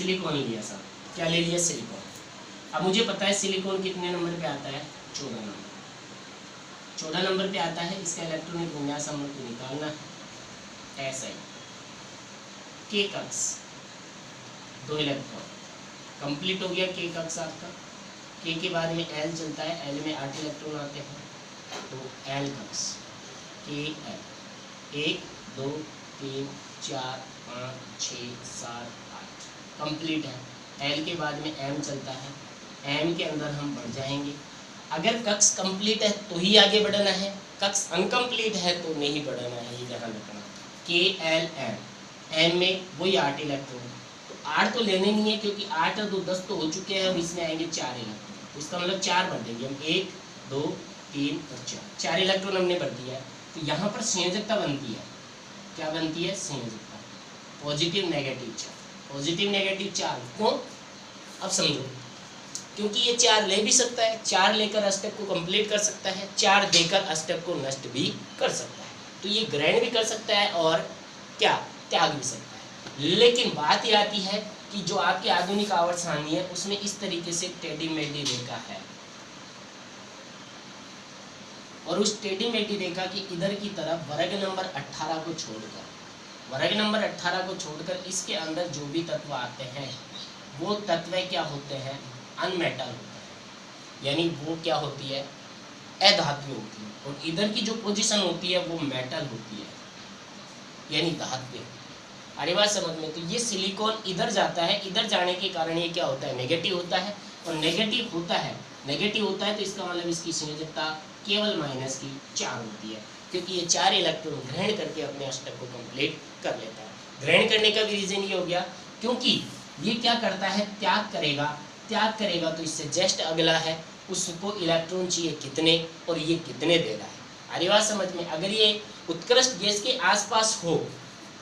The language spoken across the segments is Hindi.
सिलिकॉन लिया सर, क्या ले लिया? सिलिकॉन। अब मुझे पता है सिलिकॉन कितने नंबर पे आता है? 14 नंबर। 14 नंबर पे आता है। इसका इलेक्ट्रॉनिक विन्यास हम लोग को निकालना है। ऐसा ही के कक्ष 2 इलेक्ट्रॉन कंप्लीट हो गया। के कक्ष आपका, के के बाद में एल चलता है, एल में 8 इलेक्ट्रॉन आते हैं, तो एल कक्ष के एल 1 2 3 4 5 6 7 8 कंप्लीट है। एल के बाद में एम चलता है, एम के अंदर हम बढ़ जाएंगे। अगर कक्ष कंप्लीट है तो ही आगे बढ़ना है, कक्ष अनकम्प्लीट है तो नहीं बढ़ना है, ये ध्यान रखना। के एल एम, एम में वही 8 इलेक्ट्रॉन, तो 8 तो लेने नहीं है क्योंकि 8 और 2 10 तो हो चुके हैं। अब इसमें आएंगे 4 इलेक्ट्रॉन, तो इसका मतलब 4 भर देंगे हम, 1 2 3 और 4 इलेक्ट्रॉन हमने भर दिया है। तो यहाँ पर संयोजकता बनती है, क्या बनती है? संयोजकता, positive negative charge, positive negative charge. क्यों? अब समझो, क्योंकि ये 4 ले भी सकता है, 4 लेकर अष्टक को कंप्लीट कर सकता है, 4 देकर अष्टक को नष्ट भी कर सकता है। तो ये ग्रहण भी कर सकता है और क्या, त्याग भी सकता है। लेकिन बात ये आती है कि जो आपकी आधुनिक आवर्त सारणी है उसमें इस तरीके से टेढ़ी मेढ़ी रेखा है, और उस टेढ़ी मेढ़ी रेखा की इधर की तरफ वर्ग नंबर 18 को छोड़कर, वर्ग नंबर 18 को छोड़कर इसके अंदर जो भी तत्व आते हैं वो तत्व क्या होते हैं? अनमेटल होता है, यानी वो क्या होती है? अधातु होती है। और इधर की जो पोजीशन होती है वो मेटल होती है, यानी धातु। अरे बात समझ में? तो ये सिलिकॉन इधर जाता है, इधर जाने के कारण ये क्या होता है? नेगेटिव होता है। और नेगेटिव होता है, नेगेटिव होता है तो इसका मतलब इसकी संयोजकता केवल माइनस की 4 होती है, क्योंकि ये 4 इलेक्ट्रॉन ग्रहण करके अपने अष्टक को कंप्लीट कर लेता है। ग्रहण करने का भी रीजन ये हो गया क्योंकि ये क्या करता है? त्याग करेगा। त्याग करेगा तो इससे जस्ट अगला है, उसको इलेक्ट्रॉन चाहिए कितने, और ये कितने दे रहा है। अरे बात समझ में? अगर ये उत्कृष्ट गैस के आसपास हो,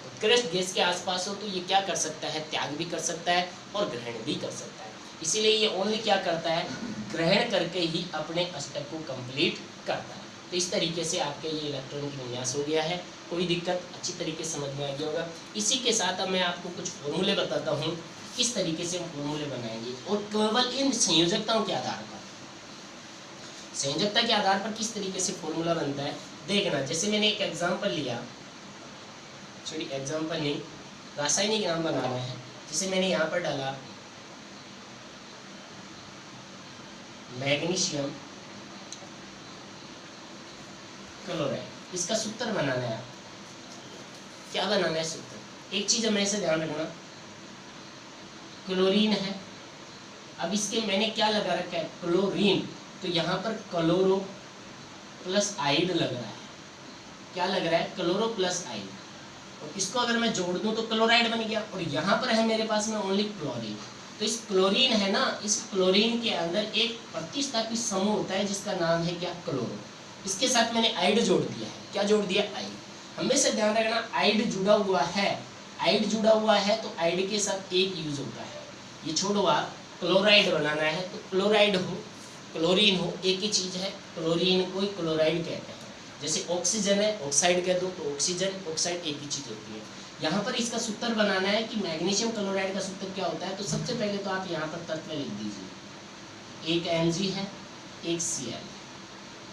उत्कृष्ट गैस के आसपास हो, तो ये क्या कर सकता है? त्याग भी कर सकता है और ग्रहण भी कर सकता है। इसीलिए ये ओनली क्या करता है? ग्रहण करके ही अपने अष्टक को कंप्लीट करता है। तो इस तरीके से आपके ये इलेक्ट्रॉनिक विन्यास हो गया है। कोई दिक्कत? अच्छी तरीके से समझ में आ गया होगा। इसी के साथ अब मैं आपको कुछ फॉर्मूले बताता हूँ, किस तरीके से हम फॉर्मूले बनाएंगे, और केवल इन संयोजकताओं के आधार पर, संयोजकता के आधार पर किस तरीके से फॉर्मूला बनता है देखना। जैसे मैंने एक एग्जांपल लिया, सॉरी एग्जांपल नहीं, रासायनिक नाम बनाना है। जैसे मैंने यहाँ पर डाला मैग्नीशियम क्लोराइड, इसका सूत्र बनाना है। क्या बनाना है सूत्र? एक चीज हमेशा ध्यान रखना, क्लोरीन है। अब इसके मैंने क्या लगा रखा है? क्लोरीन। तो यहाँ पर क्लोरो प्लस आइड लग रहा है। क्या लग रहा है? क्लोरो प्लस आइड। और इसको अगर मैं जोड़ दूं तो क्लोराइड बन गया, और यहाँ पर है मेरे पास में ओनली क्लोरीन। तो इस क्लोरीन है ना, इस क्लोरीन के अंदर एक प्रतिस्थापी समूह होता है जिसका नाम है क्या? क्लोरो। इसके साथ मैंने आइड जोड़ दिया है। क्या जोड़ दिया? आइड। हमेशा ध्यान रखना, आइड जुड़ा हुआ है, आइड जुड़ा हुआ है तो आइड के साथ एक यूज होता है। ये छोड़ो, आप क्लोराइड बनाना है तो क्लोराइड हो क्लोरीन हो एक ही चीज है, क्लोरीन को ही क्लोराइड कहते हैं। जैसे ऑक्सीजन है, ऑक्साइड कह दो तो ऑक्सीजन ऑक्साइड एक ही चीज होती है। यहाँ पर इसका सूत्र बनाना है कि मैग्नीशियम क्लोराइड का सूत्र क्या होता है। तो सबसे पहले तो आप यहाँ पर तत्व लिख दीजिए, एक Mg है, एक Cl।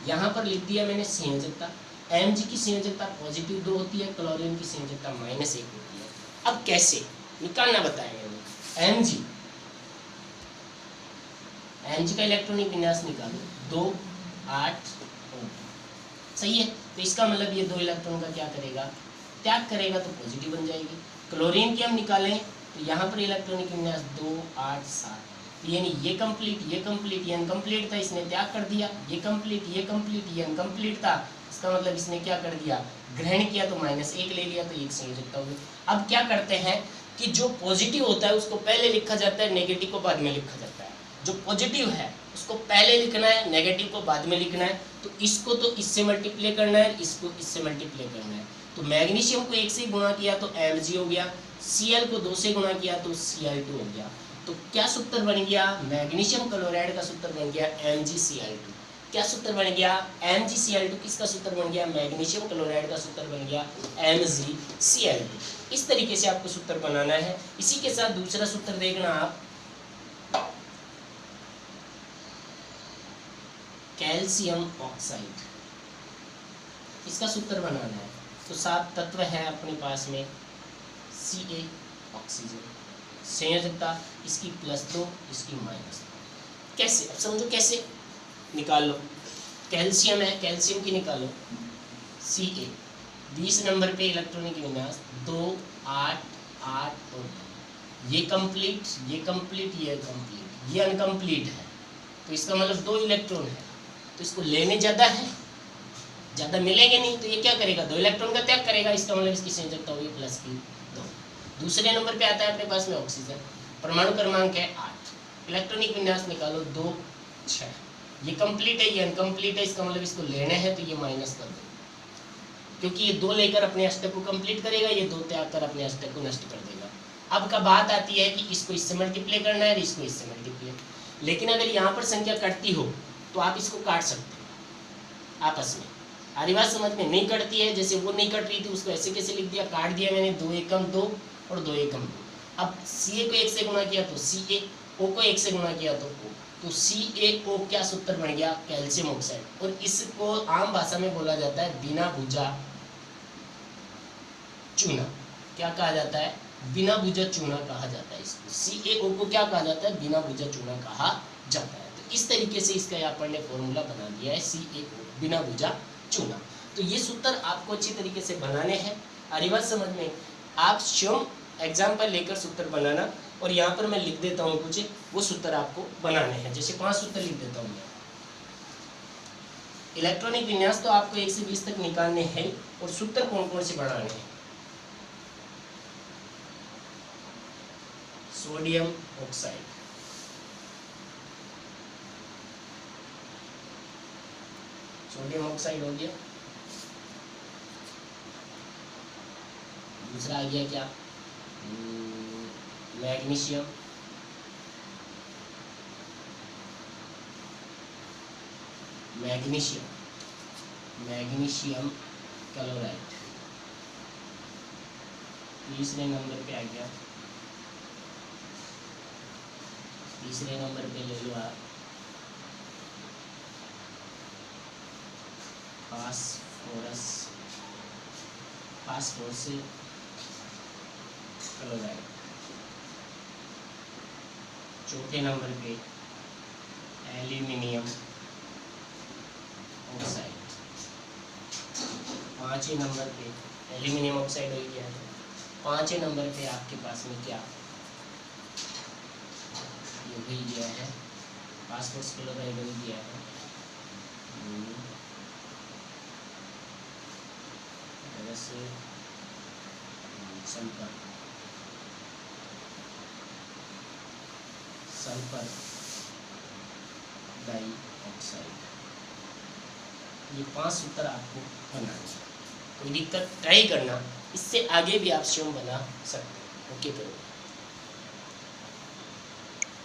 यहाँ पर लिख दिया मैंने संयोजकता। Mg की संयोजकता पॉजिटिव 2 होती है, क्लोरीन की संयोजकता -1 होती है। अब कैसे निकालना बताया मैंने। Mg का इलेक्ट्रॉनिक विन्यास निकालो, 2 8 सही है। तो इसका मतलब ये 2 इलेक्ट्रॉन का क्या करेगा? त्याग करेगा, तो पॉजिटिव बन जाएगी। क्लोरीन की हम निकालें तो यहाँ पर इलेक्ट्रॉनिक विन्यास 2 8 7, यानी ये कंप्लीट ये अनकम्प्लीट था, इसने त्याग कर दिया। ये कंप्लीट ये अनकम्प्लीट था, इसका मतलब इसने क्या कर दिया? ग्रहण किया, तो -1 ले लिया, तो एक संयोजकता होगी। अब क्या करते हैं कि जो पॉजिटिव होता है उसको पहले लिखा जाता है, नेगेटिव को बाद में लिखा जाता है। जो पॉजिटिव है उसको पहले लिखना है, नेगेटिव को बाद में लिखना है। तो इसको तो इससे मल्टीप्लाई करना है, इसको इससे मल्टीप्लाई करना है। तो मैग्नीशियम को 1 से गुणा किया तो Mg हो गया, Cl को 2 से गुणा किया तो Cl2 हो गया। तो क्या सूत्र बन गया? मैग्नीशियम क्लोराइड का सूत्र बन गया MgCl2। क्या सूत्र बन गया, MgCl2 किसका सूत्र बन गया, मैग्नीशियम क्लोराइड का सूत्र बन गया MgCl2। इस तरीके से आपको सूत्र बनाना है। इसी के साथ दूसरा सूत्र देखना आप, कैल्शियम ऑक्साइड, इसका सूत्र बनाना है। तो 7 तत्व है अपने पास में, Ca ऑक्सीजन, संयोजकता इसकी +2 इसकी -2। कैसे, अब समझो कैसे निकाल लो। कैल्शियम है, कैल्शियम की निकालो, Ca 20 नंबर पे इलेक्ट्रॉनिक विन्यास 2 8 8 और ये कंप्लीट, ये कंप्लीट, ये कंप्लीट, ये अनकंप्लीट है। तो इसका मतलब 2 इलेक्ट्रॉन है, तो इसको लेने ज़्यादा है, ज़्यादा मिलेंगे नहीं, तो ये क्या करेगा, 2 इलेक्ट्रॉन का त्याग करेगा। इसका मतलब इसकी संयोजकता होगी +2। दूसरे नंबर पे आता है अपने पास में ऑक्सीजन, परमाणु क्रमांक है 8, इलेक्ट्रॉनिक विन्यास निकालो 2 6, ये कंप्लीट है, ये अनकंप्लीट है, इसका मतलब इसको लेने हैं, तो ये माइनस कर दो, क्योंकि ये 2 लेकर अपने अष्टक को कंप्लीट करेगा, ये 2 त्याग कर अपने अष्टक को नष्ट कर देगा। अब का बात आती है कि इसको इससे मल्टीप्लाई करना है, इसको इससे मल्टीप्लाई, लेकिन अगर यहाँ पर संख्या कटती हो तो आप इसको काट सकते हो आपस में। आरी बात समझ में, नहीं कटती है, जैसे वो नहीं कट रही थी, उसको ऐसे कैसे लिख दिया, काट दिया मैंने, 2 एकम 2 और 2 एकम 2। अब Ca को 1 से गुणा किया तो Ca, O को 1 से गुणा किया तो O, तो CaO क्या सूत्र बन गया, कैल्शियम ऑक्साइड। और इसको आम भाषा में बोला जाता है बिना भुजा चूना। क्या कहा जाता है, बिना भुजा चूना कहा जाता है इसको। CaO को क्या कहा जाता है, बिना भुजा चूना कहा जाता है। तो इस तरीके से इसका यहाँ पर ने फॉर्मूला बना दिया है, CaO बिना भुजा चूना। तो ये सूत्र आपको अच्छी तरीके से बनाने हैं। आरी बात समझ में, आप स्वयं एग्जाम्पल लेकर सूत्र बनाना, और यहाँ पर मैं लिख देता हूँ कुछ, वो सूत्र आपको बनाने हैं। जैसे 5 सूत्र लिख देता हूँ मैं। इलेक्ट्रॉनिक विन्यास तो आपको 1 से 20 तक निकालने हैं, और सूत्र कौन कौन से बनाने हैं। सोडियम ऑक्साइड, सोडियम ऑक्साइड हो गया। दूसरा आ गया क्या, मैग्नीशियम, मैग्नीशियम, मैग्नीशियम क्लोराइड। तीसरे नंबर पे आ गया, तीसरे नंबर पे ले लो आप फास्फोरस, फास्फोरस क्लोराइड। चौथे नंबर पे एल्यूमिनियम ऑक्साइड। पाँचवें नंबर पे एल्यूमिनियम ऑक्साइड हो गया है। पाँचवें नंबर पे आपके पास में क्या, ये भी गया है फास्फोरस क्लोराइड हो गया है। Sulphur, sulphur dioxide. ये 5 सूत्र आपको बनाना है। कोई दिक्कत ट्राई करना, इससे आगे भी आप स्वयं बना सकते हैं। ओके।